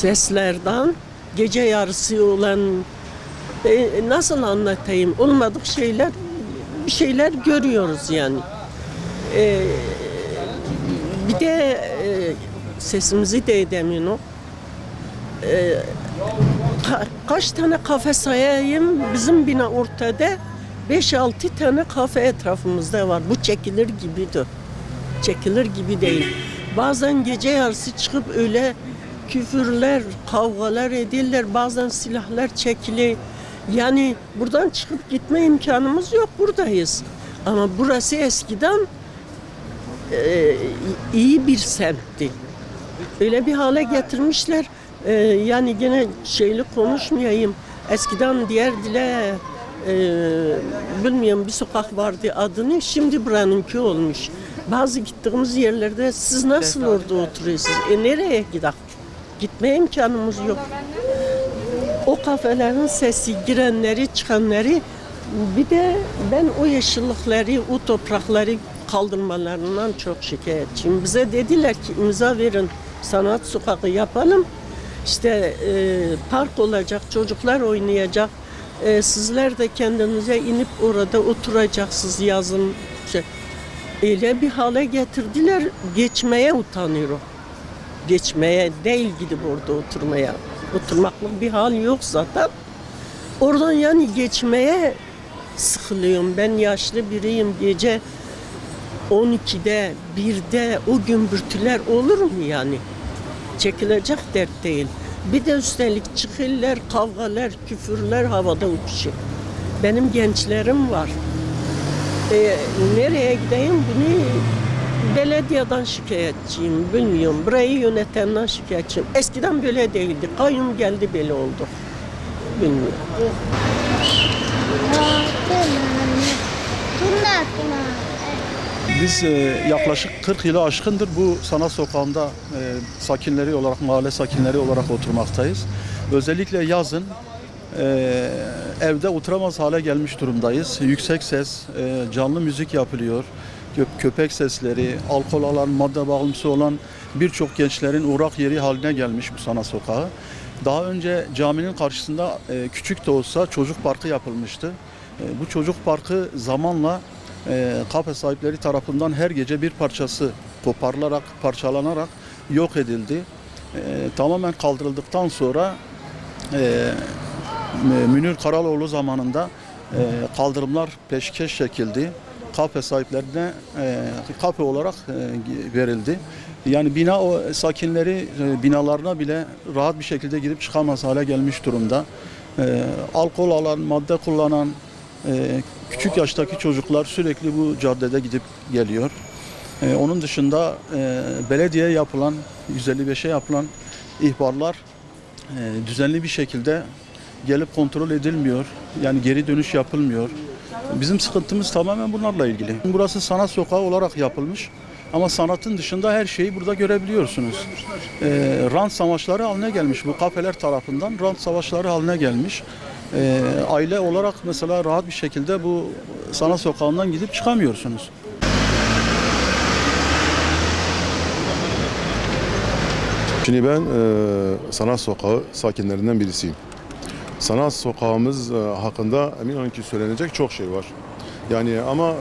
seslerden gece yarısı olan nasıl anlatayım, olmadık şeyler, bir şeyler görüyoruz yani. Bir de sesimizi de edemiyor. Kaç tane kafe sayayım, bizim bina ortada 5-6 tane kafe etrafımızda var. Bu çekilir gibidir. Çekilir gibi değil. Bazen gece yarısı çıkıp öyle küfürler, kavgalar edilirler. Bazen silahlar çekilir. Yani buradan çıkıp gitme imkanımız yok. Buradayız. Ama burası eskiden iyi bir semtti. Öyle bir hale getirmişler. Yani gene şeyli konuşmayayım. Eskiden diğer bilmiyorum bir sokak vardı adını. Şimdi buranınki olmuş. Bazı gittiğimiz yerlerde siz nasıl orada oturuyorsunuz? Nereye gidelim? Gitme imkanımız yok. O kafelerin sesi, girenleri, çıkanları, bir de ben o yeşillikleri, o toprakları kaldırmalarından çok şikayetçiyim. Bize dediler ki imza verin, sanat sokağı yapalım. İşte park olacak, çocuklar oynayacak. Sizler de kendinize inip orada oturacaksınız yazın. Öyle bir hale getirdiler, geçmeye utanıyorum. Geçmeye değil gidip orada oturmaya. Oturmaklık bir hal yok zaten. Oradan yani geçmeye sıkılıyorum. Ben yaşlı biriyim. Gece 12'de, 1'de o gümbürtüler olur mu yani? Çekilecek dert değil. Bir de üstelik çıkırlar, kavgalar, küfürler havada uçuşuyor. Benim gençlerim var. Nereye gideyim bunu belediyeden şikayetçiyim, bilmiyorum. Burayı yönetenden şikayetçiyim. Eskiden böyle değildi. Kayyum geldi böyle oldu. Bilmiyorum. Biz yaklaşık 40 yılı aşkındır bu sanat sokağında sakinleri olarak, mahalle sakinleri olarak oturmaktayız. Özellikle yazın evde oturamaz hale gelmiş durumdayız. Yüksek ses, canlı müzik yapılıyor. Köpek sesleri, alkol alan, madde bağımlısı olan birçok gençlerin uğrak yeri haline gelmiş bu sanat sokağı. Daha önce caminin karşısında küçük de olsa çocuk parkı yapılmıştı. Bu çocuk parkı zamanla kafe sahipleri tarafından her gece bir parçası koparılarak, parçalanarak yok edildi. Tamamen kaldırıldıktan sonra Münir Karaloğlu zamanında kaldırımlar peşkeş çekildi. Kafe sahiplerine kafe olarak verildi. Yani bina o sakinleri binalarına bile rahat bir şekilde girip çıkamaz hale gelmiş durumda. Alkol alan, madde kullanan küçük yaştaki çocuklar sürekli bu caddede gidip geliyor. Onun dışında belediyeye yapılan, 155'e yapılan ihbarlar düzenli bir şekilde gelip kontrol edilmiyor. Yani geri dönüş yapılmıyor. Bizim sıkıntımız tamamen bunlarla ilgili. Burası sanat sokağı olarak yapılmış. Ama sanatın dışında her şeyi burada görebiliyorsunuz. Rant savaşları haline gelmiş. Bu kafeler tarafından rant savaşları haline gelmiş. Aile olarak mesela rahat bir şekilde bu sanat sokağından gidip çıkamıyorsunuz. Şimdi ben sanat sokağı sakinlerinden birisiyim. Sanat sokağımız hakkında emin olun ki söylenecek çok şey var. Yani ama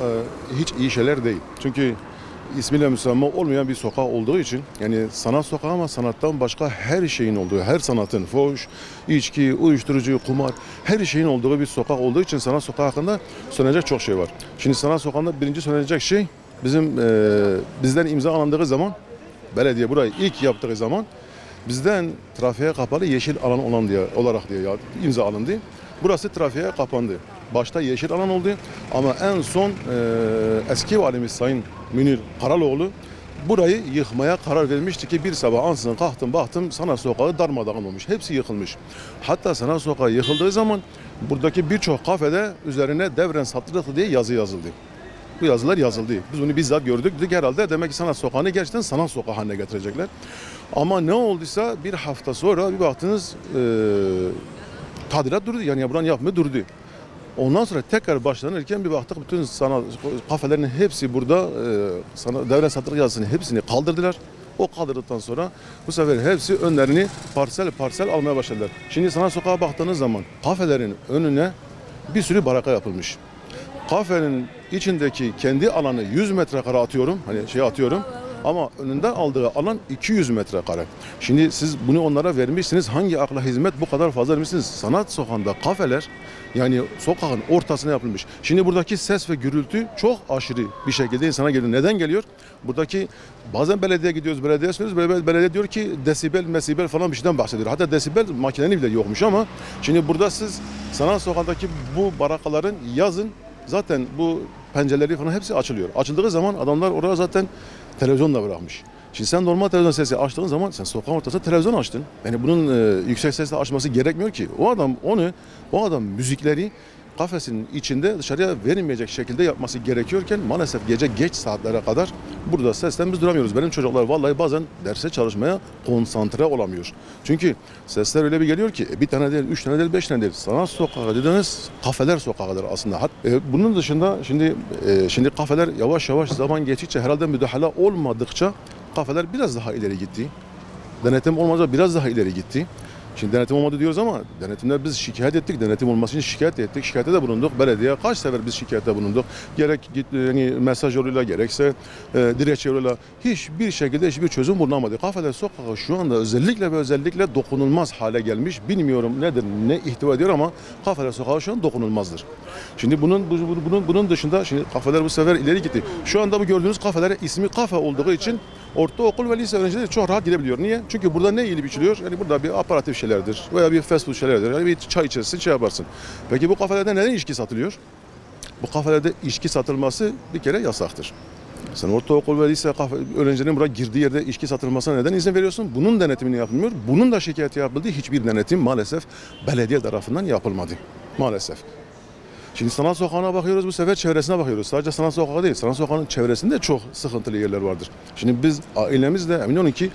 hiç iyi şeyler değil. Çünkü ismiyle müsemma olmayan bir sokak olduğu için, yani sanat sokağı ama sanattan başka her şeyin olduğu, her sanatın, fuhuş, içki, uyuşturucu, kumar, her şeyin olduğu bir sokak olduğu için sanat sokağı hakkında söylenecek çok şey var. Şimdi sanat sokağında birinci söylenecek şey bizden imza alındığı zaman, belediye burayı ilk yaptığı zaman bizden trafiğe kapalı yeşil alan olarak diye imza alındı. Burası trafiğe kapandı. Başta yeşil alan oldu ama en son eski valimiz Sayın Münir Karaloğlu burayı yıkmaya karar vermişti ki bir sabah ansızın kalktım baktım sanat sokağı darmadağın olmuş. Hepsi yıkılmış. Hatta sanat sokağı yıkıldığı zaman buradaki birçok kafede üzerine devren satılık diye yazı yazıldı. Bu yazılar yazıldı. Biz bunu bizzat gördük. Dedik herhalde demek ki sanat sokağını gerçekten sanat sokağı haline getirecekler. Ama ne olduysa bir hafta sonra bir baktınız tadilat durdu. Yani buranın yapımı durdu. Ondan sonra tekrar başlanırken bir baktık bütün sanat kafelerin hepsi burada devre satılık yazısını hepsini kaldırdılar. O kaldırdıktan sonra bu sefer hepsi önlerini parsel parsel almaya başladılar. Şimdi Sanat Sokağa baktığınız zaman kafelerin önüne bir sürü baraka yapılmış. Kafenin içindeki kendi alanı 100 metrekare atıyorum. Hani atıyorum. Ama önünden aldığı alan 200 metrekare. Şimdi siz bunu onlara vermişsiniz. Hangi akla hizmet bu kadar fazla vermişsiniz? Sanat Sokağı'nda kafeler yani sokağın ortasına yapılmış. Şimdi buradaki ses ve gürültü çok aşırı bir şekilde insana geliyor. Neden geliyor? Buradaki bazen belediyeye gidiyoruz, belediyeye söylüyoruz. Belediye diyor ki desibel, mesibel falan bir şeyden bahsediyor. Hatta desibel makinenin bile yokmuş ama şimdi burada siz Sanat Sokağı'ndaki bu barakaların yazın zaten bu pencereleri falan hepsi açılıyor. Açıldığı zaman adamlar oraya zaten televizyonla bırakmış. Şimdi sen normal televizyon sesi açtığın zaman sen sokağın ortasında televizyon açtın. Yani bunun yüksek sesle açması gerekmiyor ki. O adam müzikleri kafesinin içinde dışarıya verilmeyecek şekilde yapması gerekiyorken maalesef gece geç saatlere kadar burada sesten biz duramıyoruz. Benim çocuklar vallahi bazen derse çalışmaya konsantre olamıyor. Çünkü sesler öyle bir geliyor ki bir tane değil, 3 tane değil, 5 tane değil. Sanat Sokağı dediğiniz kafeler sokağıdır aslında. Bunun dışında şimdi kafeler yavaş yavaş zaman geçtikçe herhalde müdahale olmadıkça kafeler biraz daha ileri gitti. Denetim olmayınca biraz daha ileri gitti. Şimdi denetim olmadı diyoruz ama denetimler biz şikayet ettik. Denetim olması için şikayet ettik. Şikayete de bulunduk. Belediye kaç sefer biz şikayette bulunduk. Gerek yani mesaj yoluyla gerekse dilekçe yoluyla hiçbir şekilde hiçbir çözüm bulunamadı. Kafeler Sokağı şu anda özellikle dokunulmaz hale gelmiş. Bilmiyorum nedir, ne ihtiva ediyor ama Kafeler Sokağı şu an dokunulmazdır. Şimdi bunun dışında şimdi kafeler bu sefer ileri gitti. Şu anda bu gördüğünüz kafeler ismi kafe olduğu için ortaokul ve lise öğrencileri çok rahat gidebiliyor. Niye? Çünkü burada ne yiyilip içiliyor? Yani burada bir aparatif şeylerdir veya bir fast food şeylerdir. Yani bir çay içersin, yaparsın. Peki bu kafelerde neden içki satılıyor? Bu kafelerde içki satılması bir kere yasaktır. Sen ortaokul ve lise öğrencilerin buraya girdiği yerde içki satılmasına neden izin veriyorsun? Bunun denetimini yapılmıyor. Bunun da şikayeti yapıldı. Hiçbir denetim maalesef belediye tarafından yapılmadı. Maalesef. Şimdi Sanat Sokağı'na bakıyoruz, bu sefer çevresine bakıyoruz. Sadece Sanat Sokağı değil, Sanat Sokağı'nın çevresinde çok sıkıntılı yerler vardır. Şimdi biz ailemizle emin olun ki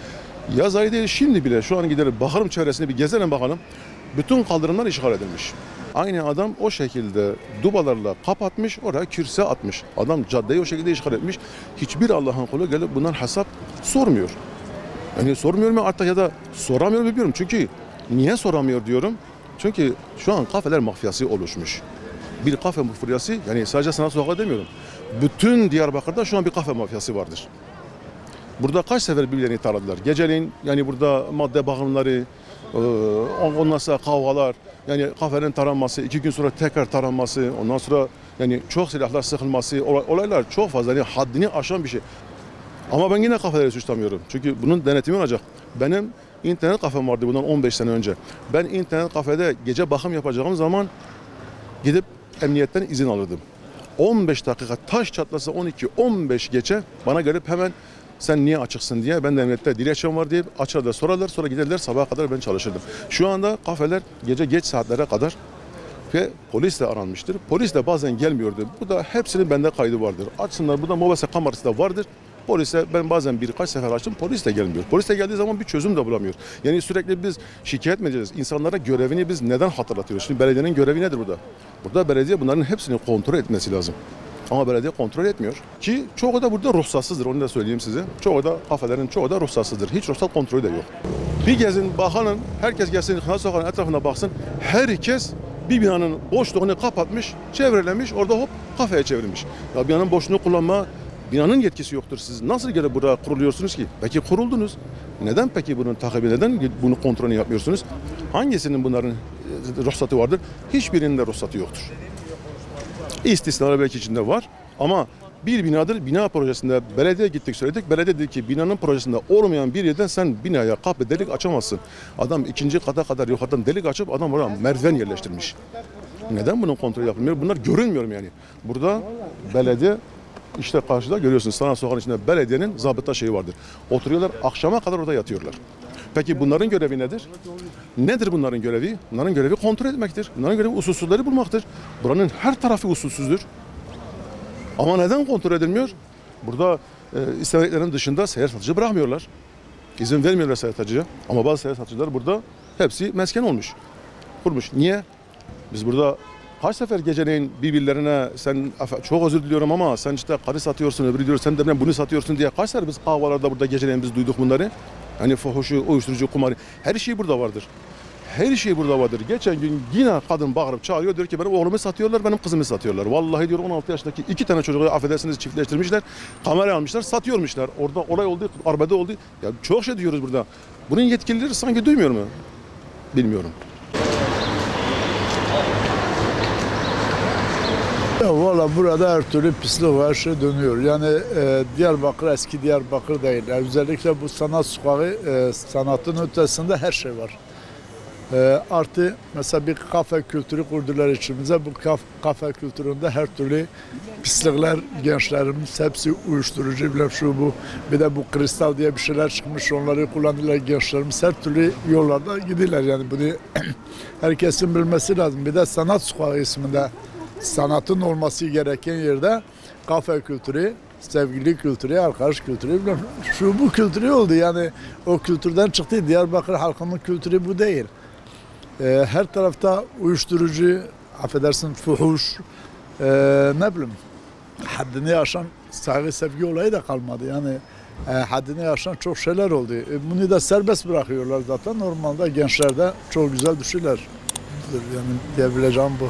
yaz ayı değil şimdi bile şu an gidelim bakalım çevresine bir gezelim bakalım. Bütün kaldırımlar işgal edilmiş. Aynı adam o şekilde dubalarla kapatmış, oraya kürse atmış. Adam caddeyi o şekilde işgal etmiş. Hiçbir Allah'ın kulu gelip bundan hesap sormuyor. Yani sormuyor mu artık ya da soramıyor mu bilmiyorum. Çünkü niye soramıyor diyorum. Çünkü şu an kafeler mafyası oluşmuş. Bir kafe mafyası, yani sadece Sanat Sokağı demiyorum. Bütün Diyarbakır'da şu an bir kafe mafyası vardır. Burada kaç sefer birbirlerini taradılar. Geceleyin yani burada madde bağımlıları, ondan sonra kavgalar, yani kafenin taranması, 2 gün sonra tekrar taranması, ondan sonra yani çok silahlar sıkılması, olaylar çok fazla, yani haddini aşan bir şey. Ama ben yine kafeleri suçlamıyorum. Çünkü bunun denetimi olacak. Benim internet kafem vardı bundan 15 sene önce. Ben internet kafede gece bakım yapacağım zaman gidip emniyetten izin alırdım. 15 dakika taş çatlasa 12-15 geçe bana gelip hemen sen niye açıksın diye, ben de emniyette dilekçem var diye açarlar, sorarlar, sonra giderler, sabaha kadar ben çalışırdım. Şu anda kafeler gece geç saatlere kadar ve polisle aranmıştır. Polis de bazen gelmiyordu. Bu da hepsinin bende kaydı vardır. Açsınlar, bu da mobese kamerası da vardır. Polise ben bazen birkaç sefer açtım, polis de gelmiyor. Polis de geldiği zaman bir çözüm de bulamıyor. Yani sürekli biz şikayet mi edeceğiz? İnsanlara görevini biz neden hatırlatıyoruz? Şimdi belediyenin görevi nedir burada? Burada belediye bunların hepsini kontrol etmesi lazım. Ama belediye kontrol etmiyor. Ki çoğu da burada ruhsatsızdır, onu da söyleyeyim size. Kafelerin çoğu da ruhsatsızdır. Hiç ruhsat kontrolü de yok. Bir gezin, bakalım, herkes gelsin, Sanat Sokağı'nın etrafına baksın. Herkes bir binanın boşluğunu kapatmış, çevrelemiş, orada hop kafeye çevirmiş. Ya binanın boşluğunu kullanma, binanın yetkisi yoktur. Siz nasıl gelip burada kuruluyorsunuz ki? Peki kuruldunuz. Neden peki bunun takibi, neden bunu kontrolünü yapmıyorsunuz? Hangisinin bunların ruhsatı vardır? Hiçbirinin de ruhsatı yoktur. İstisnalar belki içinde var ama bir binadır. Bina projesinde belediye gittik söyledik. Belediye dedi ki binanın projesinde olmayan bir yerden sen binaya kapı delik açamazsın. Adam 2. kata kadar yukarıdan delik açıp adam oraya merdiven yerleştirmiş. Neden bunun kontrolü yapılmıyor? Bunlar görünmüyor mu yani? Burada belediye işte karşıda görüyorsunuz, Sanat Sokağı'nın içinde belediyenin zabıta şeyi vardır. Oturuyorlar, akşama kadar orada yatıyorlar. Peki bunların görevi nedir? Nedir bunların görevi? Bunların görevi kontrol etmektir. Bunların görevi usulsüzleri bulmaktır. Buranın her tarafı usulsüzdür. Ama neden kontrol edilmiyor? Burada istemeklerin dışında seyyar satıcı bırakmıyorlar. İzin vermiyorlar seyyar satıcıya. Ama bazı seyyar satıcılar burada hepsi mesken olmuş. Kurmuş. Niye? Biz burada Kaç sefer geceleyin birbirlerine sen çok özür diliyorum ama sen işte karı satıyorsun, öbürü diyor sen de bunu satıyorsun diye kaç sefer biz kahvalarda burada geceleyin biz duyduk bunları. Hani fuhuşu, uyuşturucu, kumarı her şey burada vardır. Her şey burada vardır. Geçen gün yine kadın bağırıp çağırıyor diyor ki benim oğlumu satıyorlar, benim kızımı satıyorlar. Vallahi diyor 16 yaşındaki 2 tane çocuğu affedersiniz çiftleştirmişler. Kamera almışlar, satıyormuşlar. Orada olay oldu, arbede oldu. Ya çok şey diyoruz burada. Bunun yetkilileri sanki duymuyor mu? Bilmiyorum. Ya valla burada her türlü pislik var, her şey dönüyor. Yani Diyarbakır eski Diyarbakır değil. Yani özellikle bu sanat sokağı, sanatın ötesinde her şey var. Artı mesela bir kafe kültürü kurdular içimize. Bu kafe kültüründe her türlü pislikler, gençlerimiz hepsi uyuşturucu bile şu bu. Bir de bu kristal diye bir şeyler çıkmış, onları kullanırlar gençlerimiz. Her türlü yollarda gidiyorlar yani bunu herkesin bilmesi lazım. Bir de sanat sokağı isminde sanatın olması gereken yerde kafe kültürü, sevgili kültürü, arkadaş kültürü, şu bu kültürü oldu. Yani o kültürden çıktı. Diyarbakır halkının kültürü bu değil. Her tarafta uyuşturucu, affedersin fuhuş, ne bileyim haddini aşan saygı sevgi olayı da kalmadı. Yani haddini aşan çok şeyler oldu. Bunu da serbest bırakıyorlar zaten. Normalde gençler de çok güzel düşüyorlar. Yani diyebileceğim bu.